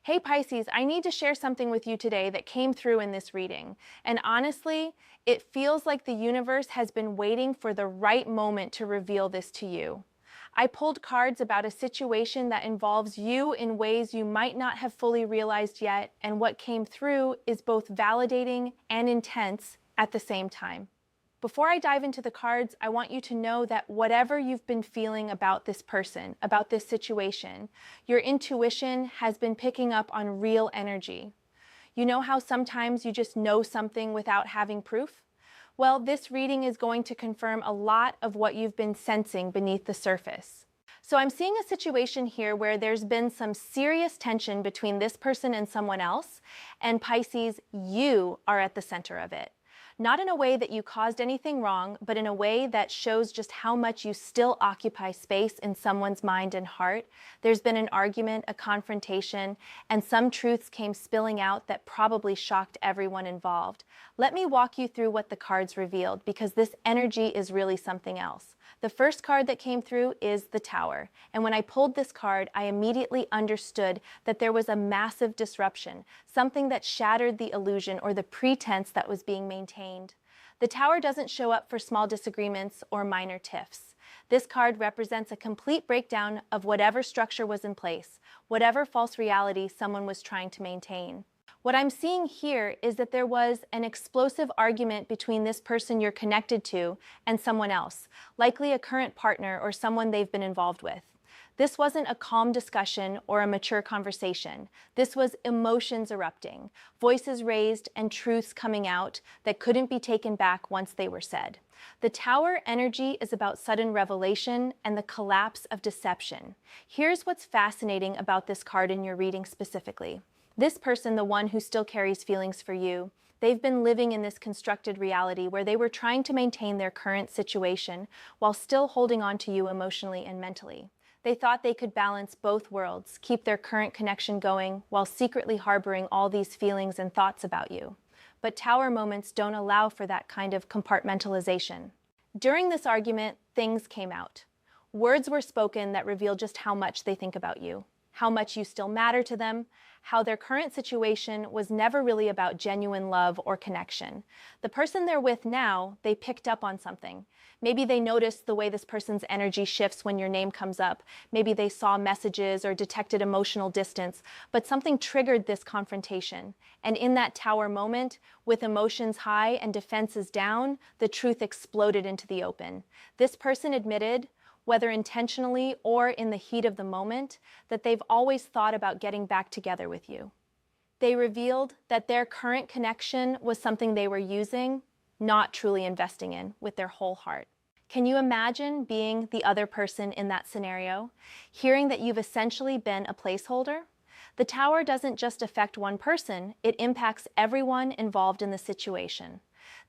Hey Pisces, I need to share something with you today that came through in this reading. And honestly, it feels like the universe has been waiting for the right moment to reveal this to you. I pulled cards about a situation that involves you in ways you might not have fully realized yet, and what came through is both validating and intense at the same time. Before I dive into the cards, I want you to know that whatever you've been feeling about this person, about this situation, your intuition has been picking up on real energy. You know how sometimes you just know something without having proof? Well, this reading is going to confirm a lot of what you've been sensing beneath the surface. So I'm seeing a situation here where there's been some serious tension between this person and someone else, and Pisces, you are at the center of it. Not in a way that you caused anything wrong, but in a way that shows just how much you still occupy space in someone's mind and heart. There's been an argument, a confrontation, and some truths came spilling out that probably shocked everyone involved. Let me walk you through what the cards revealed, because this energy is really something else. The first card that came through is the Tower, and when I pulled this card, I immediately understood that there was a massive disruption, something that shattered the illusion or the pretense that was being maintained. The Tower doesn't show up for small disagreements or minor tiffs. This card represents a complete breakdown of whatever structure was in place, whatever false reality someone was trying to maintain. What I'm seeing here is that there was an explosive argument between this person you're connected to and someone else, likely a current partner or someone they've been involved with. This wasn't a calm discussion or a mature conversation. This was emotions erupting, voices raised, and truths coming out that couldn't be taken back once they were said. The Tower energy is about sudden revelation and the collapse of deception. Here's what's fascinating about this card in your reading specifically. This person, the one who still carries feelings for you, they've been living in this constructed reality where they were trying to maintain their current situation while still holding on to you emotionally and mentally. They thought they could balance both worlds, keep their current connection going while secretly harboring all these feelings and thoughts about you. But Tower moments don't allow for that kind of compartmentalization. During this argument, things came out. Words were spoken that revealed just how much they think about you, how much you still matter to them, how their current situation was never really about genuine love or connection. The person they're with now, they picked up on something. Maybe they noticed the way this person's energy shifts when your name comes up. Maybe they saw messages or detected emotional distance, but something triggered this confrontation. And in that Tower moment, with emotions high and defenses down, the truth exploded into the open. This person admitted, whether intentionally or in the heat of the moment, that they've always thought about getting back together with you. They revealed that their current connection was something they were using, not truly investing in with their whole heart. Can you imagine being the other person in that scenario, hearing that you've essentially been a placeholder? The Tower doesn't just affect one person, it impacts everyone involved in the situation.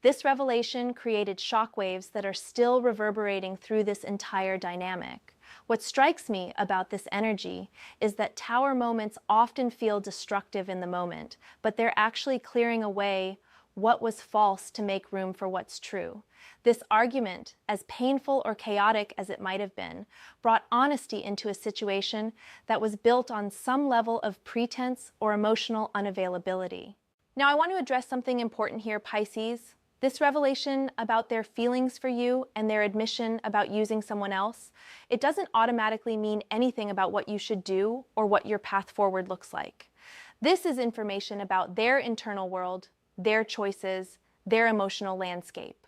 This revelation created shockwaves that are still reverberating through this entire dynamic. What strikes me about this energy is that Tower moments often feel destructive in the moment, but they're actually clearing away what was false to make room for what's true. This argument, as painful or chaotic as it might have been, brought honesty into a situation that was built on some level of pretense or emotional unavailability. Now, I want to address something important here, Pisces. This revelation about their feelings for you and their admission about using someone else, it doesn't automatically mean anything about what you should do or what your path forward looks like. This is information about their internal world, their choices, their emotional landscape.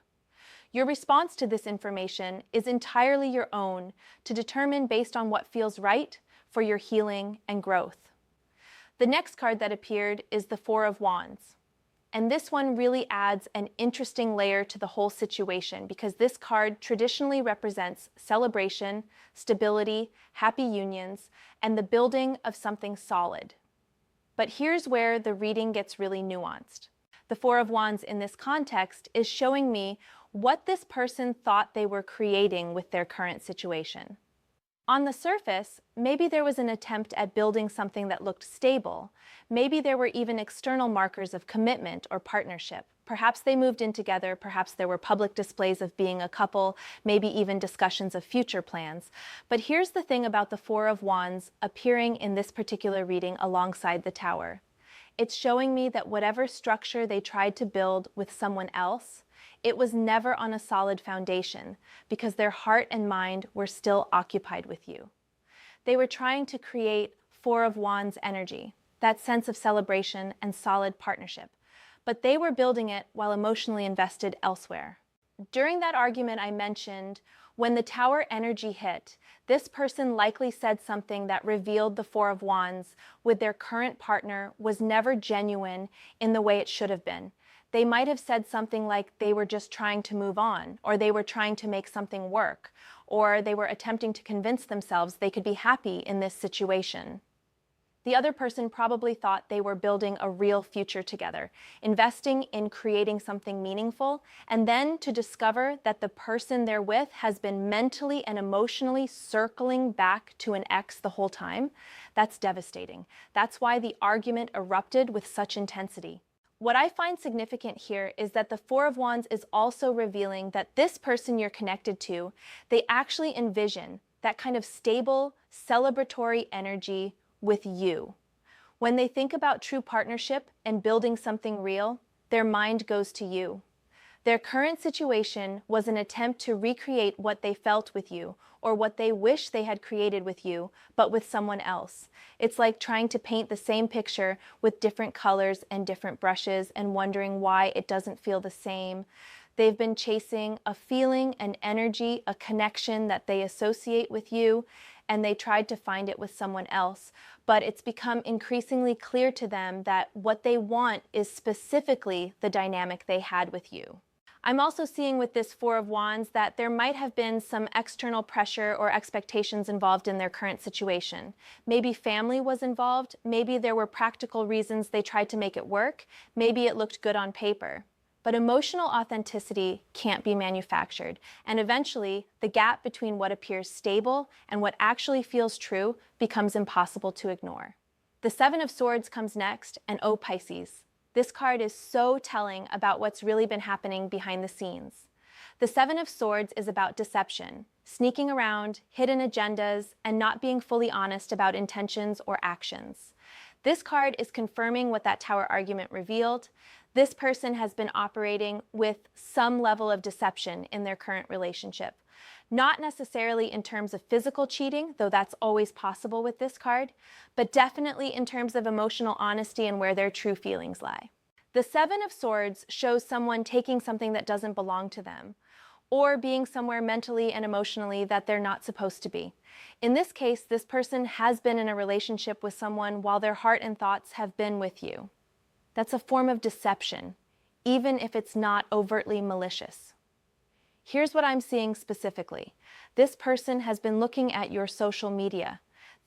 Your response to this information is entirely your own to determine based on what feels right for your healing and growth. The next card that appeared is the Four of Wands. And this one really adds an interesting layer to the whole situation because this card traditionally represents celebration, stability, happy unions, and the building of something solid. But here's where the reading gets really nuanced. The Four of Wands in this context is showing me what this person thought they were creating with their current situation. On the surface, maybe there was an attempt at building something that looked stable. Maybe there were even external markers of commitment or partnership, Perhaps they moved in together, perhaps there were public displays of being a couple, maybe even discussions of future plans. But here's the thing about the Four of Wands appearing in this particular reading alongside the Tower. It's showing me that whatever structure they tried to build with someone else, it was never on a solid foundation because their heart and mind were still occupied with you. They were trying to create Four of Wands energy, that sense of celebration and solid partnership, but they were building it while emotionally invested elsewhere. During that argument I mentioned, when the Tower energy hit, this person likely said something that revealed the Four of Wands with their current partner was never genuine in the way it should have been. They might have said something like they were just trying to move on, or they were trying to make something work, or they were attempting to convince themselves they could be happy in this situation. The other person probably thought they were building a real future together, investing in creating something meaningful, and then to discover that the person they're with has been mentally and emotionally circling back to an ex the whole time. That's devastating. That's why the argument erupted with such intensity. What I find significant here is that the Four of Wands is also revealing that this person you're connected to, they actually envision that kind of stable, celebratory energy with you. When they think about true partnership and building something real, their mind goes to you. Their current situation was an attempt to recreate what they felt with you or what they wish they had created with you, but with someone else. It's like trying to paint the same picture with different colors and different brushes and wondering why it doesn't feel the same. They've been chasing a feeling, an energy, a connection that they associate with you, and they tried to find it with someone else. But it's become increasingly clear to them that what they want is specifically the dynamic they had with you. I'm also seeing with this Four of Wands that there might have been some external pressure or expectations involved in their current situation. Maybe family was involved, maybe there were practical reasons they tried to make it work, maybe it looked good on paper. But emotional authenticity can't be manufactured, and eventually the gap between what appears stable and what actually feels true becomes impossible to ignore. The Seven of Swords comes next, and oh Pisces, this card is so telling about what's really been happening behind the scenes. The Seven of Swords is about deception, sneaking around, hidden agendas, and not being fully honest about intentions or actions. This card is confirming what that Tower argument revealed. This person has been operating with some level of deception in their current relationship. Not necessarily in terms of physical cheating, though that's always possible with this card, but definitely in terms of emotional honesty and where their true feelings lie. The Seven of Swords shows someone taking something that doesn't belong to them, or being somewhere mentally and emotionally that they're not supposed to be. In this case, this person has been in a relationship with someone while their heart and thoughts have been with you. That's a form of deception, even if it's not overtly malicious. Here's what I'm seeing specifically. This person has been looking at your social media,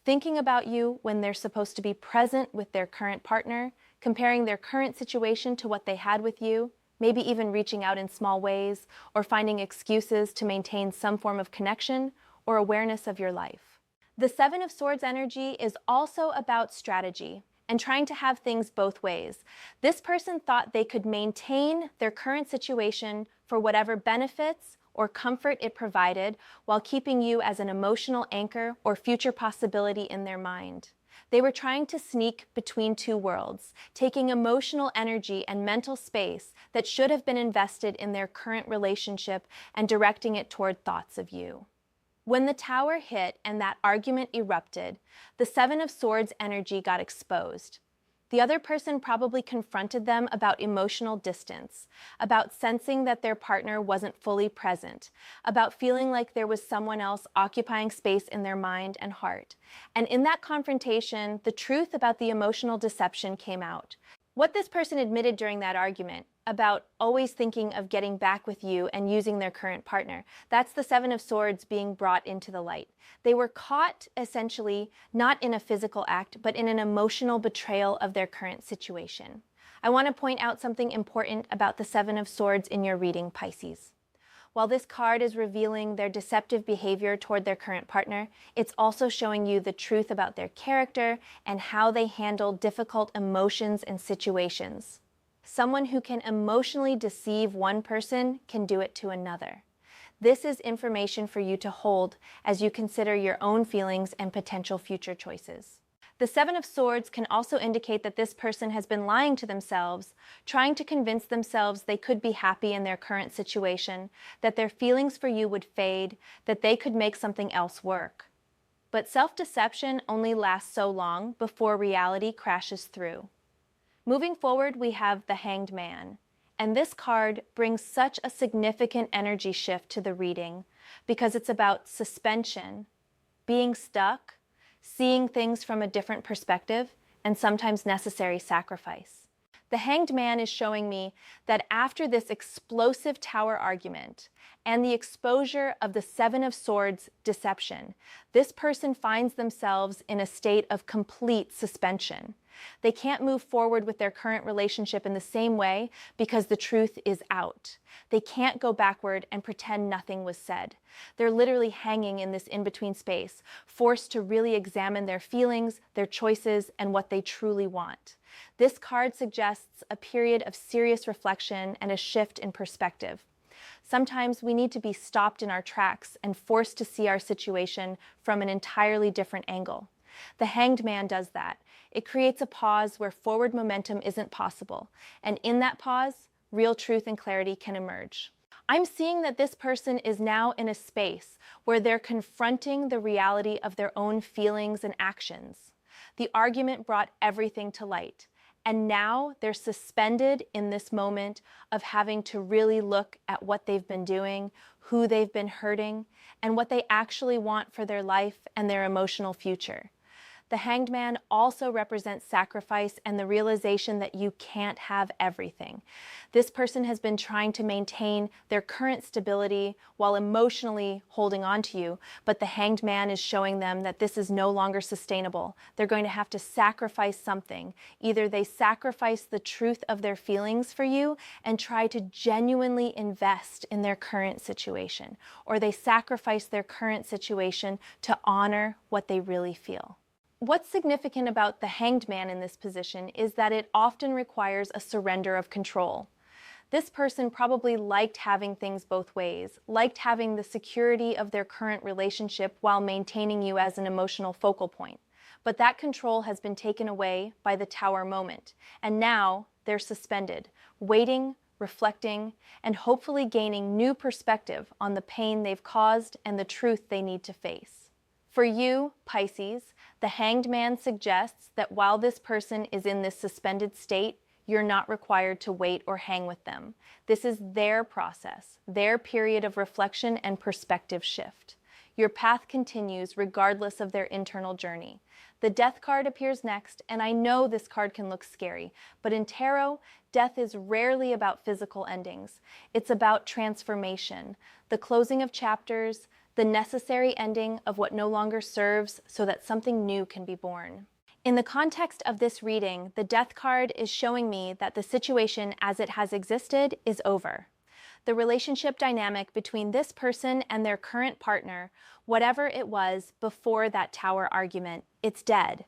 thinking about you when they're supposed to be present with their current partner, comparing their current situation to what they had with you, maybe even reaching out in small ways, or finding excuses to maintain some form of connection or awareness of your life. The Seven of Swords energy is also about strategy and trying to have things both ways. This person thought they could maintain their current situation for whatever benefits or comfort it provided while keeping you as an emotional anchor or future possibility in their mind. They were trying to sneak between two worlds, taking emotional energy and mental space that should have been invested in their current relationship and directing it toward thoughts of you. When the Tower hit and that argument erupted, the Seven of Swords energy got exposed. The other person probably confronted them about emotional distance, about sensing that their partner wasn't fully present, about feeling like there was someone else occupying space in their mind and heart. And in that confrontation, the truth about the emotional deception came out. What this person admitted during that argument about always thinking of getting back with you and using their current partner, that's the Seven of Swords being brought into the light. They were caught essentially not in a physical act, but in an emotional betrayal of their current situation. I want to point out something important about the Seven of Swords in your reading, Pisces. While this card is revealing their deceptive behavior toward their current partner, it's also showing you the truth about their character and how they handle difficult emotions and situations. Someone who can emotionally deceive one person can do it to another. This is information for you to hold as you consider your own feelings and potential future choices. The Seven of Swords can also indicate that this person has been lying to themselves, trying to convince themselves they could be happy in their current situation, that their feelings for you would fade, that they could make something else work. But self-deception only lasts so long before reality crashes through. Moving forward, we have the Hanged Man. And this card brings such a significant energy shift to the reading because it's about suspension, being stuck, seeing things from a different perspective, and sometimes necessary sacrifice. The Hanged Man is showing me that after this explosive tower argument and the exposure of the Seven of Swords deception, this person finds themselves in a state of complete suspension. They can't move forward with their current relationship in the same way because the truth is out. They can't go backward and pretend nothing was said. They're literally hanging in this in-between space, forced to really examine their feelings, their choices, and what they truly want. This card suggests a period of serious reflection and a shift in perspective. Sometimes we need to be stopped in our tracks and forced to see our situation from an entirely different angle. The Hanged Man does that. It creates a pause where forward momentum isn't possible, and in that pause, real truth and clarity can emerge. I'm seeing that this person is now in a space where they're confronting the reality of their own feelings and actions. The argument brought everything to light, and now they're suspended in this moment of having to really look at what they've been doing, who they've been hurting, and what they actually want for their life and their emotional future. The Hanged Man also represents sacrifice and the realization that you can't have everything. This person has been trying to maintain their current stability while emotionally holding on to you, but the Hanged Man is showing them that this is no longer sustainable. They're going to have to sacrifice something. Either they sacrifice the truth of their feelings for you and try to genuinely invest in their current situation, or they sacrifice their current situation to honor what they really feel. What's significant about the Hanged Man in this position is that it often requires a surrender of control. This person probably liked having things both ways, liked having the security of their current relationship while maintaining you as an emotional focal point. But that control has been taken away by the Tower moment, and now they're suspended, waiting, reflecting, and hopefully gaining new perspective on the pain they've caused and the truth they need to face. For you, Pisces, the Hanged Man suggests that while this person is in this suspended state, you're not required to wait or hang with them. This is their process, their period of reflection and perspective shift. Your path continues regardless of their internal journey. The Death card appears next, and I know this card can look scary, but in tarot, death is rarely about physical endings. It's about transformation, the closing of chapters, the necessary ending of what no longer serves so that something new can be born. In the context of this reading, the Death card is showing me that the situation as it has existed is over. The relationship dynamic between this person and their current partner, whatever it was before that Tower argument, it's dead.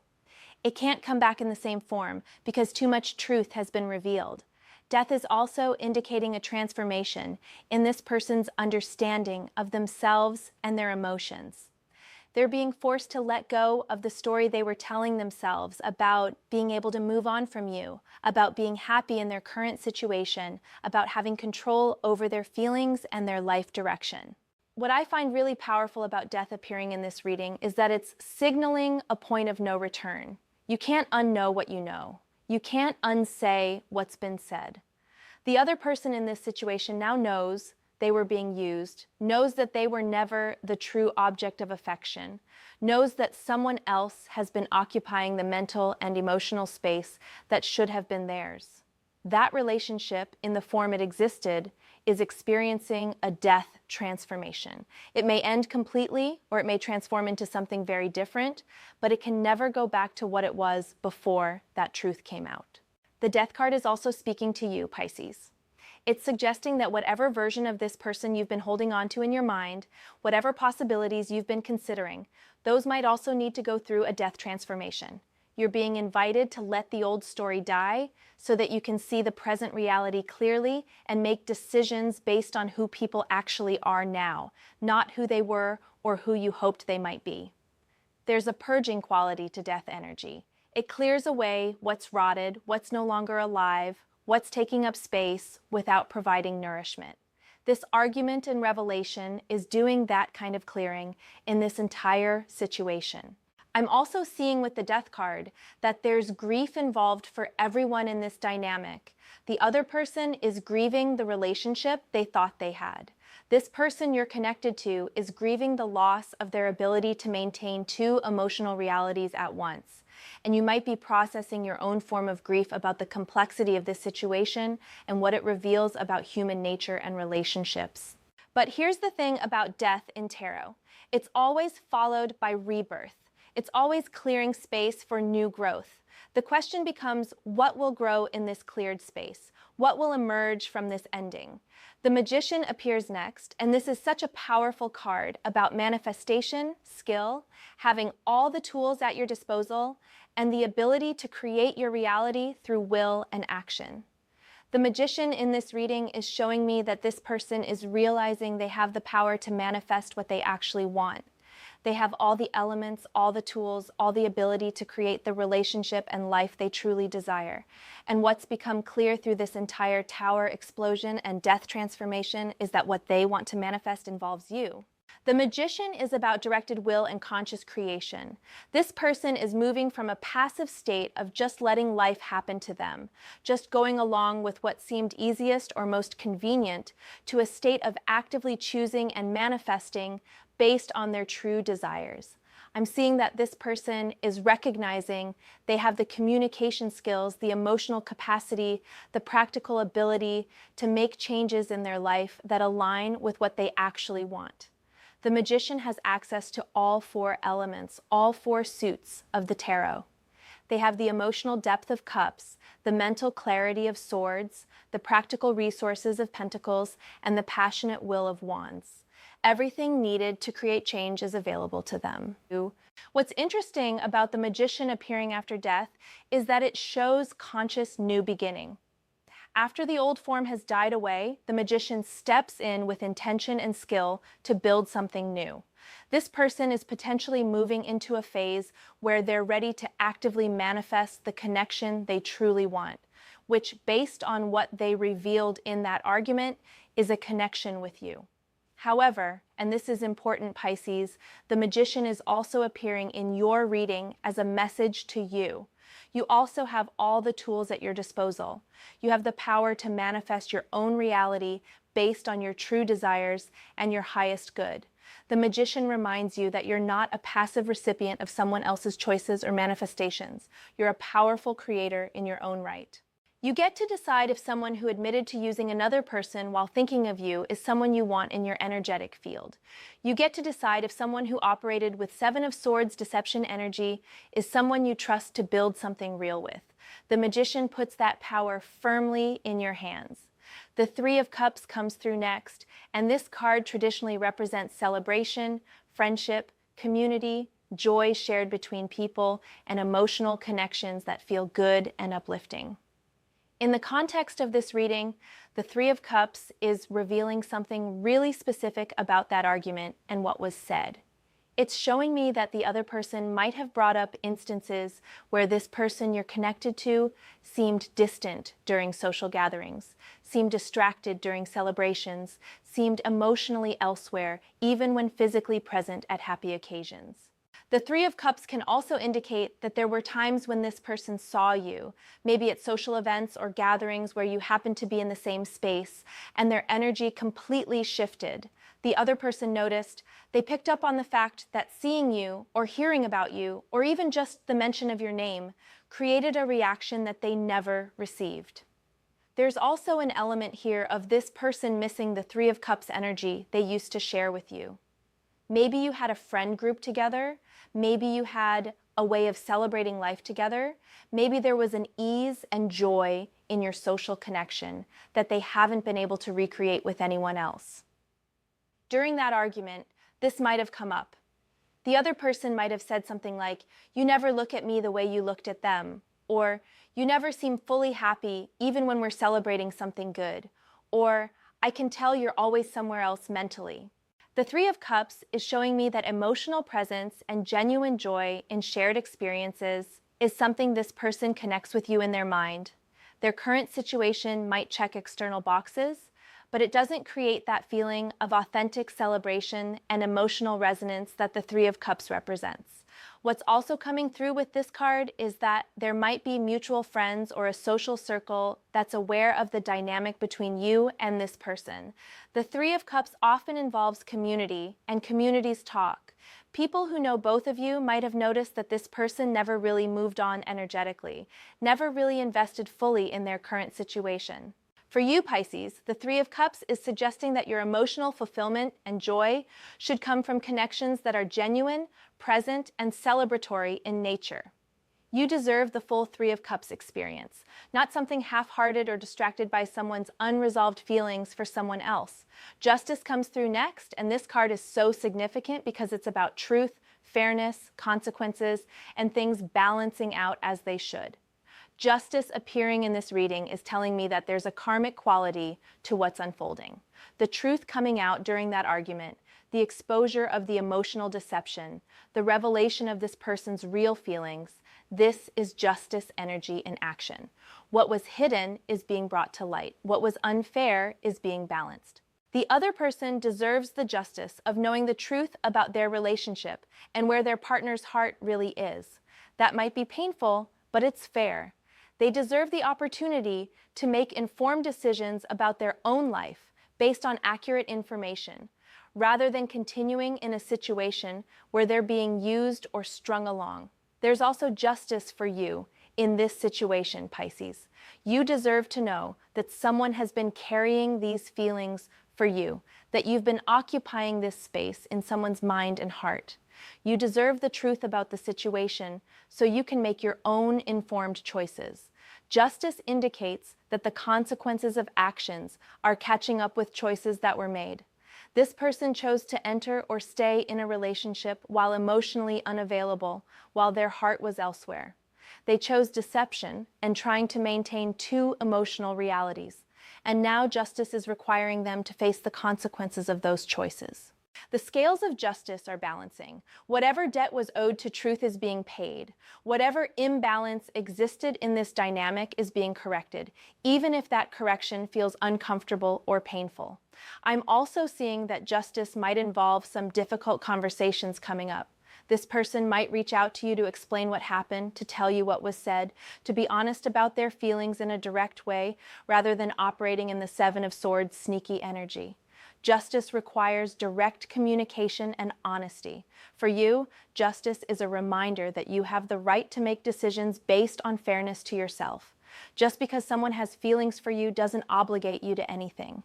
It can't come back in the same form because too much truth has been revealed. Death is also indicating a transformation in this person's understanding of themselves and their emotions. They're being forced to let go of the story they were telling themselves about being able to move on from you, about being happy in their current situation, about having control over their feelings and their life direction. What I find really powerful about death appearing in this reading is that it's signaling a point of no return. You can't unknow what you know. You can't unsay what's been said. The other person in this situation now knows they were being used, knows that they were never the true object of affection, knows that someone else has been occupying the mental and emotional space that should have been theirs. That relationship, in the form it existed, is experiencing a death transformation. It may end completely, or it may transform into something very different, but it can never go back to what it was before that truth came out. The Death card is also speaking to you, Pisces. It's suggesting that whatever version of this person you've been holding on to in your mind, whatever possibilities you've been considering, those might also need to go through a death transformation. You're being invited to let the old story die so that you can see the present reality clearly and make decisions based on who people actually are now, not who they were or who you hoped they might be. There's a purging quality to death energy. It clears away what's rotted, what's no longer alive, what's taking up space without providing nourishment. This argument and revelation is doing that kind of clearing in this entire situation. I'm also seeing with the Death card that there's grief involved for everyone in this dynamic. The other person is grieving the relationship they thought they had. This person you're connected to is grieving the loss of their ability to maintain two emotional realities at once. And you might be processing your own form of grief about the complexity of this situation and what it reveals about human nature and relationships. But here's the thing about death in tarot. It's always followed by rebirth. It's always clearing space for new growth. The question becomes, what will grow in this cleared space? What will emerge from this ending? The Magician appears next, and this is such a powerful card about manifestation, skill, having all the tools at your disposal, and the ability to create your reality through will and action. The Magician in this reading is showing me that this person is realizing they have the power to manifest what they actually want. They have all the elements, all the tools, all the ability to create the relationship and life they truly desire. And what's become clear through this entire tower explosion and death transformation is that what they want to manifest involves you. The Magician is about directed will and conscious creation. This person is moving from a passive state of just letting life happen to them, just going along with what seemed easiest or most convenient, to a state of actively choosing and manifesting based on their true desires. I'm seeing that this person is recognizing they have the communication skills, the emotional capacity, the practical ability to make changes in their life that align with what they actually want. The Magician has access to all four elements, all four suits of the tarot. They have the emotional depth of cups, the mental clarity of swords, the practical resources of pentacles, and the passionate will of wands. Everything needed to create change is available to them. What's interesting about the Magician appearing after death is that it shows conscious new beginning. After the old form has died away, the Magician steps in with intention and skill to build something new. This person is potentially moving into a phase where they're ready to actively manifest the connection they truly want, which, based on what they revealed in that argument, is a connection with you. However, and this is important, Pisces, the Magician is also appearing in your reading as a message to you. You also have all the tools at your disposal. You have the power to manifest your own reality based on your true desires and your highest good. The Magician reminds you that you're not a passive recipient of someone else's choices or manifestations. You're a powerful creator in your own right. You get to decide if someone who admitted to using another person while thinking of you is someone you want in your energetic field. You get to decide if someone who operated with Seven of Swords deception energy is someone you trust to build something real with. The Magician puts that power firmly in your hands. The Three of Cups comes through next, and this card traditionally represents celebration, friendship, community, joy shared between people, and emotional connections that feel good and uplifting. In the context of this reading, the Three of Cups is revealing something really specific about that argument and what was said. It's showing me that the other person might have brought up instances where this person you're connected to seemed distant during social gatherings, seemed distracted during celebrations, seemed emotionally elsewhere, even when physically present at happy occasions. The Three of Cups can also indicate that there were times when this person saw you, maybe at social events or gatherings where you happened to be in the same space, and their energy completely shifted. The other person noticed, they picked up on the fact that seeing you, or hearing about you, or even just the mention of your name, created a reaction that they never received. There's also an element here of this person missing the Three of Cups energy they used to share with you. Maybe you had a friend group together. Maybe you had a way of celebrating life together. Maybe there was an ease and joy in your social connection that they haven't been able to recreate with anyone else. During that argument, this might have come up. The other person might have said something like, "You never look at me the way you looked at them," or "You never seem fully happy even when we're celebrating something good," or "I can tell you're always somewhere else mentally." The Three of Cups is showing me that emotional presence and genuine joy in shared experiences is something this person connects with you in their mind. Their current situation might check external boxes, but it doesn't create that feeling of authentic celebration and emotional resonance that the Three of Cups represents. What's also coming through with this card is that there might be mutual friends or a social circle that's aware of the dynamic between you and this person. The Three of Cups often involves community, and communities talk. People who know both of you might have noticed that this person never really moved on energetically, never really invested fully in their current situation. For you, Pisces, the Three of Cups is suggesting that your emotional fulfillment and joy should come from connections that are genuine, present, and celebratory in nature. You deserve the full Three of Cups experience, not something half-hearted or distracted by someone's unresolved feelings for someone else. Justice comes through next, and this card is so significant because it's about truth, fairness, consequences, and things balancing out as they should. Justice appearing in this reading is telling me that there's a karmic quality to what's unfolding. The truth coming out during that argument, the exposure of the emotional deception, the revelation of this person's real feelings, this is justice energy in action. What was hidden is being brought to light. What was unfair is being balanced. The other person deserves the justice of knowing the truth about their relationship and where their partner's heart really is. That might be painful, but it's fair. They deserve the opportunity to make informed decisions about their own life based on accurate information, rather than continuing in a situation where they're being used or strung along. There's also justice for you in this situation, Pisces. You deserve to know that someone has been carrying these feelings for you, that you've been occupying this space in someone's mind and heart. You deserve the truth about the situation so you can make your own informed choices. Justice indicates that the consequences of actions are catching up with choices that were made. This person chose to enter or stay in a relationship while emotionally unavailable, while their heart was elsewhere. They chose deception and trying to maintain two emotional realities, and now justice is requiring them to face the consequences of those choices. The scales of justice are balancing. Whatever debt was owed to truth is being paid. Whatever imbalance existed in this dynamic is being corrected, even if that correction feels uncomfortable or painful. I'm also seeing that justice might involve some difficult conversations coming up. This person might reach out to you to explain what happened, to tell you what was said, to be honest about their feelings in a direct way, rather than operating in the Seven of Swords sneaky energy. Justice requires direct communication and honesty. For you, justice is a reminder that you have the right to make decisions based on fairness to yourself. Just because someone has feelings for you doesn't obligate you to anything.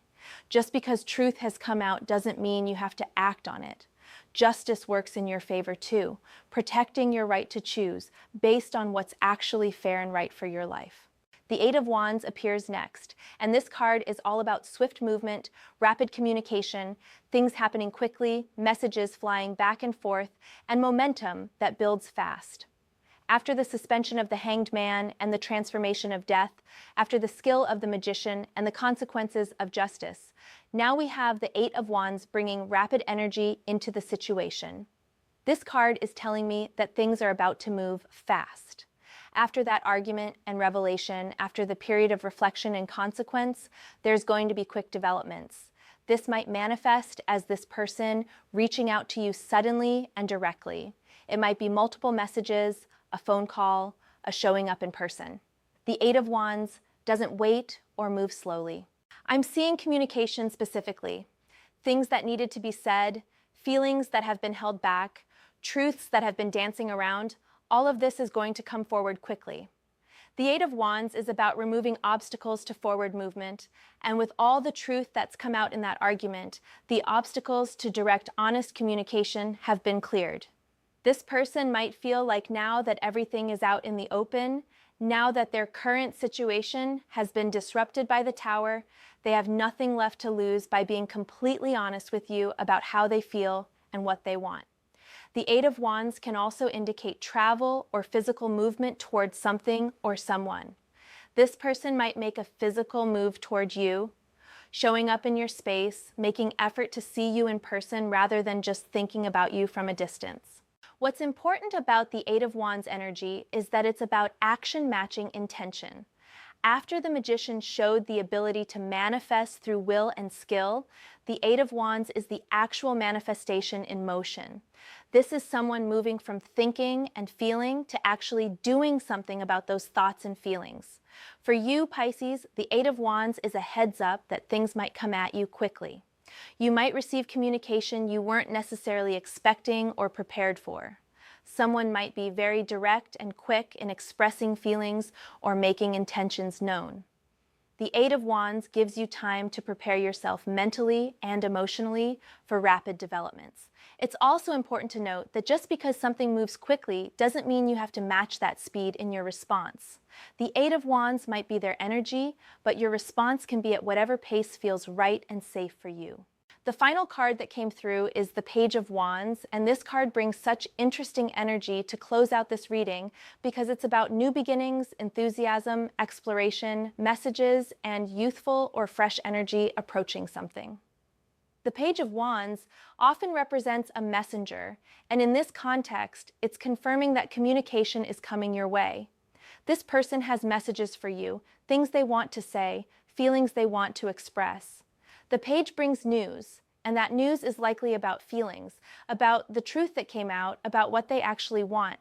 Just because truth has come out doesn't mean you have to act on it. Justice works in your favor too, protecting your right to choose based on what's actually fair and right for your life. The Eight of Wands appears next, and this card is all about swift movement, rapid communication, things happening quickly, messages flying back and forth, and momentum that builds fast. After the suspension of the Hanged Man and the transformation of death, after the skill of the Magician and the consequences of justice, now we have the Eight of Wands bringing rapid energy into the situation. This card is telling me that things are about to move fast. After that argument and revelation, after the period of reflection and consequence, there's going to be quick developments. This might manifest as this person reaching out to you suddenly and directly. It might be multiple messages, a phone call, a showing up in person. The Eight of Wands doesn't wait or move slowly. I'm seeing communication specifically, things that needed to be said, feelings that have been held back, truths that have been dancing around. All of this is going to come forward quickly. The Eight of Wands is about removing obstacles to forward movement, and with all the truth that's come out in that argument, the obstacles to direct, honest communication have been cleared. This person might feel like now that everything is out in the open, now that their current situation has been disrupted by the Tower, they have nothing left to lose by being completely honest with you about how they feel and what they want. The Eight of Wands can also indicate travel or physical movement towards something or someone. This person might make a physical move toward you, showing up in your space, making effort to see you in person rather than just thinking about you from a distance. What's important about the Eight of Wands energy is that it's about action matching intention. After the magician showed the ability to manifest through will and skill, the Eight of Wands is the actual manifestation in motion. This is someone moving from thinking and feeling to actually doing something about those thoughts and feelings. For you, Pisces, the Eight of Wands is a heads up that things might come at you quickly. You might receive communication you weren't necessarily expecting or prepared for. Someone might be very direct and quick in expressing feelings or making intentions known. The Eight of Wands gives you time to prepare yourself mentally and emotionally for rapid developments. It's also important to note that just because something moves quickly doesn't mean you have to match that speed in your response. The Eight of Wands might be their energy, but your response can be at whatever pace feels right and safe for you. The final card that came through is the Page of Wands, and this card brings such interesting energy to close out this reading because it's about new beginnings, enthusiasm, exploration, messages, and youthful or fresh energy approaching something. The Page of Wands often represents a messenger, and in this context, it's confirming that communication is coming your way. This person has messages for you, things they want to say, feelings they want to express. The page brings news, and that news is likely about feelings, about the truth that came out, about what they actually want.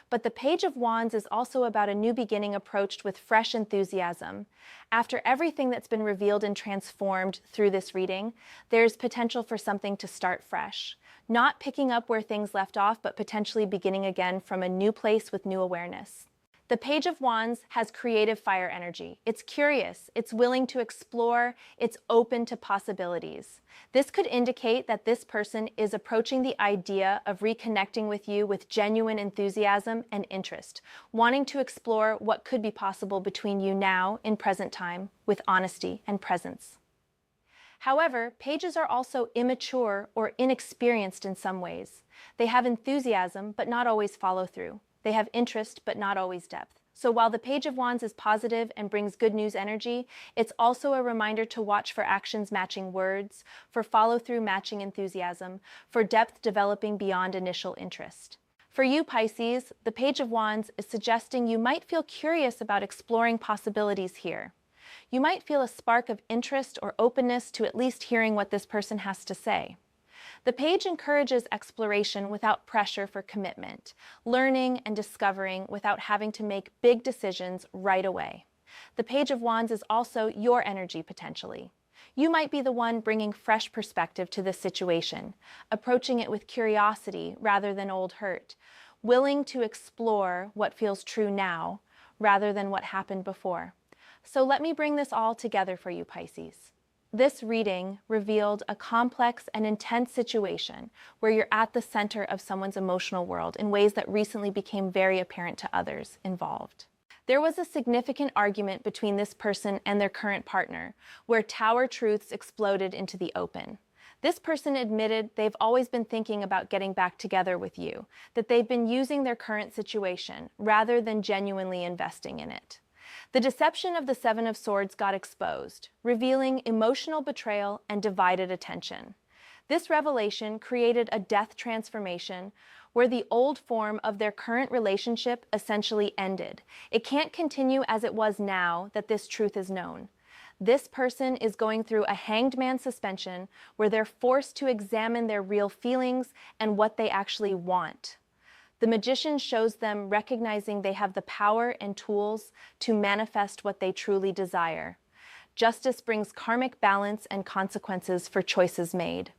But the Page of Wands is also about a new beginning approached with fresh enthusiasm. After everything that's been revealed and transformed through this reading, there's potential for something to start fresh. Not picking up where things left off, but potentially beginning again from a new place with new awareness. The Page of Wands has creative fire energy. It's curious, it's willing to explore, it's open to possibilities. This could indicate that this person is approaching the idea of reconnecting with you with genuine enthusiasm and interest, wanting to explore what could be possible between you now, in present time, with honesty and presence. However, pages are also immature or inexperienced in some ways. They have enthusiasm, but not always follow through. They have interest, but not always depth. So while the Page of Wands is positive and brings good news energy, it's also a reminder to watch for actions matching words, for follow-through matching enthusiasm, for depth developing beyond initial interest. For you, Pisces, the Page of Wands is suggesting you might feel curious about exploring possibilities here. You might feel a spark of interest or openness to at least hearing what this person has to say. The page encourages exploration without pressure for commitment, learning and discovering without having to make big decisions right away. The Page of Wands is also your energy potentially. You might be the one bringing fresh perspective to this situation, approaching it with curiosity rather than old hurt, willing to explore what feels true now rather than what happened before. So let me bring this all together for you, Pisces. This reading revealed a complex and intense situation where you're at the center of someone's emotional world in ways that recently became very apparent to others involved. There was a significant argument between this person and their current partner, where tower truths exploded into the open. This person admitted they've always been thinking about getting back together with you, that they've been using their current situation rather than genuinely investing in it. The deception of the Seven of Swords got exposed, revealing emotional betrayal and divided attention. This revelation created a death transformation where the old form of their current relationship essentially ended. It can't continue as it was now that this truth is known. This person is going through a hanged man suspension where they're forced to examine their real feelings and what they actually want. The magician shows them recognizing they have the power and tools to manifest what they truly desire. Justice brings karmic balance and consequences for choices made.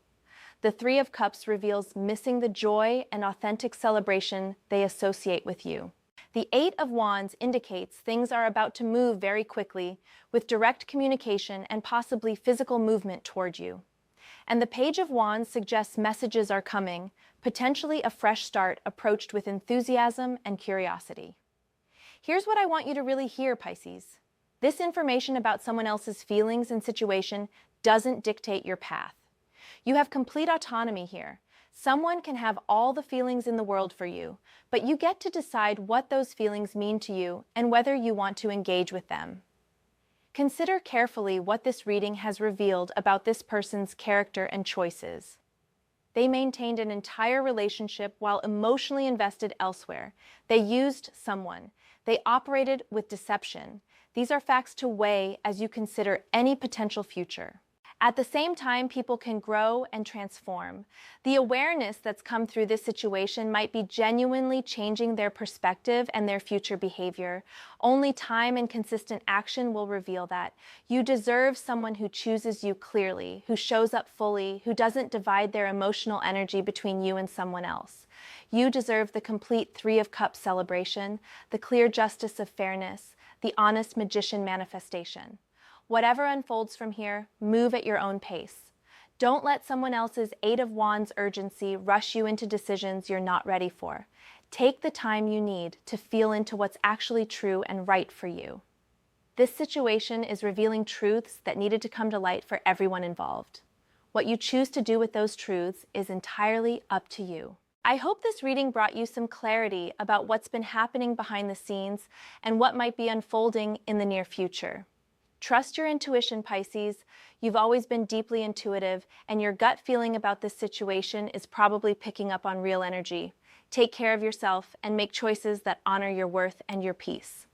The Three of Cups reveals missing the joy and authentic celebration they associate with you. The Eight of Wands indicates things are about to move very quickly, with direct communication and possibly physical movement toward you. And the Page of Wands suggests messages are coming, potentially a fresh start approached with enthusiasm and curiosity. Here's what I want you to really hear, Pisces. This information about someone else's feelings and situation doesn't dictate your path. You have complete autonomy here. Someone can have all the feelings in the world for you, but you get to decide what those feelings mean to you and whether you want to engage with them. Consider carefully what this reading has revealed about this person's character and choices. They maintained an entire relationship while emotionally invested elsewhere. They used someone. They operated with deception. These are facts to weigh as you consider any potential future. At the same time, people can grow and transform. The awareness that's come through this situation might be genuinely changing their perspective and their future behavior. Only time and consistent action will reveal that. You deserve someone who chooses you clearly, who shows up fully, who doesn't divide their emotional energy between you and someone else. You deserve the complete Three of Cups celebration, the clear justice of fairness, the honest magician manifestation. Whatever unfolds from here, move at your own pace. Don't let someone else's Eight of Wands urgency rush you into decisions you're not ready for. Take the time you need to feel into what's actually true and right for you. This situation is revealing truths that needed to come to light for everyone involved. What you choose to do with those truths is entirely up to you. I hope this reading brought you some clarity about what's been happening behind the scenes and what might be unfolding in the near future. Trust your intuition, Pisces. You've always been deeply intuitive, and your gut feeling about this situation is probably picking up on real energy. Take care of yourself and make choices that honor your worth and your peace.